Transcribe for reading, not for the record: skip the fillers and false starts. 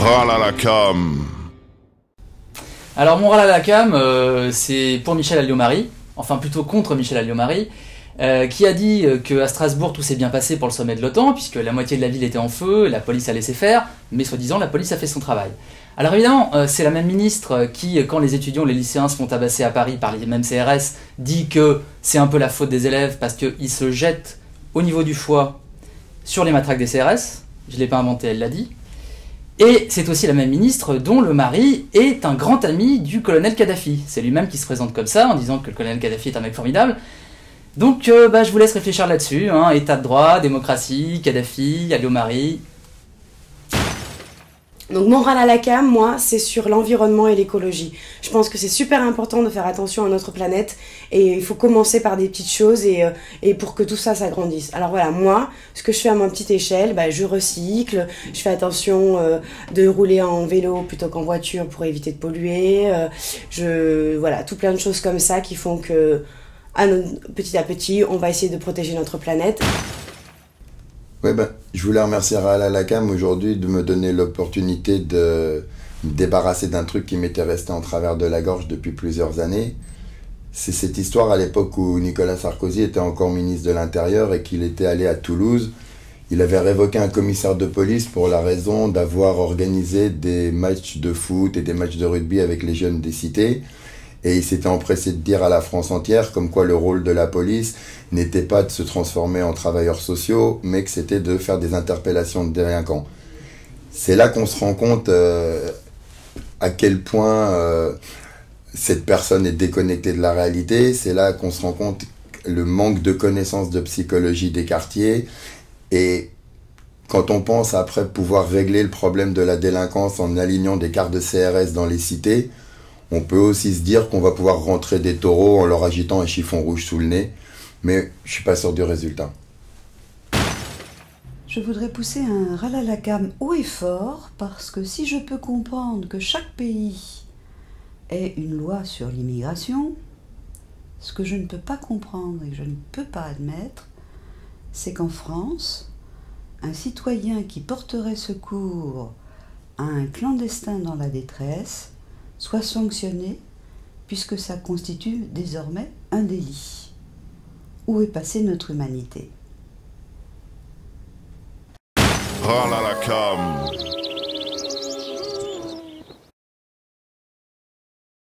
Ralalalakam. Alors mon Ralalalakam, c'est pour Michel Alliot-Marie, enfin plutôt contre Michel Alliot-Marie, qui a dit qu'à Strasbourg tout s'est bien passé pour le sommet de l'OTAN, puisque la moitié de la ville était en feu, la police a laissé faire, mais soi-disant la police a fait son travail. Alors évidemment, c'est la même ministre qui, quand les étudiants, les lycéens se font tabasser à Paris par les mêmes CRS, dit que c'est un peu la faute des élèves parce qu'ils se jettent au niveau du foie sur les matraques des CRS, je ne l'ai pas inventé, elle l'a dit. Et c'est aussi la même ministre dont le mari est un grand ami du colonel Kadhafi. C'est lui-même qui se présente comme ça, en disant que le colonel Kadhafi est un mec formidable. Donc je vous laisse réfléchir là-dessus, hein, état de droit, démocratie, Kadhafi, Alliot-Marie. Donc mon Ralalalakam, moi, c'est sur l'environnement et l'écologie. Je pense que c'est super important de faire attention à notre planète et il faut commencer par des petites choses et pour que tout ça s'agrandisse. Alors voilà, moi, ce que je fais à ma petite échelle, je recycle, je fais attention de rouler en vélo plutôt qu'en voiture pour éviter de polluer. Voilà, tout plein de choses comme ça qui font que petit à petit, on va essayer de protéger notre planète. Ouais, je voulais remercier Ralalalakam aujourd'hui de me donner l'opportunité de me débarrasser d'un truc qui m'était resté en travers de la gorge depuis plusieurs années. C'est cette histoire à l'époque où Nicolas Sarkozy était encore ministre de l'Intérieur et qu'il était allé à Toulouse. Il avait révoqué un commissaire de police pour la raison d'avoir organisé des matchs de foot et des matchs de rugby avec les jeunes des cités. Et il s'était empressé de dire à la France entière comme quoi le rôle de la police n'était pas de se transformer en travailleurs sociaux, mais que c'était de faire des interpellations de délinquants. C'est là qu'on se rend compte à quel point cette personne est déconnectée de la réalité. C'est là qu'on se rend compte le manque de connaissances de psychologie des quartiers. Et quand on pense après pouvoir régler le problème de la délinquance en alignant des cartes de CRS dans les cités, on peut aussi se dire qu'on va pouvoir rentrer des taureaux en leur agitant un chiffon rouge sous le nez, mais je suis pas sûr du résultat. Je voudrais pousser un Ralalalakam haut et fort, parce que si je peux comprendre que chaque pays ait une loi sur l'immigration, ce que je ne peux pas comprendre et que je ne peux pas admettre, c'est qu'en France, un citoyen qui porterait secours à un clandestin dans la détresse soit sanctionné, puisque ça constitue désormais un délit. Où est passée notre humanité ? Ralalalakam.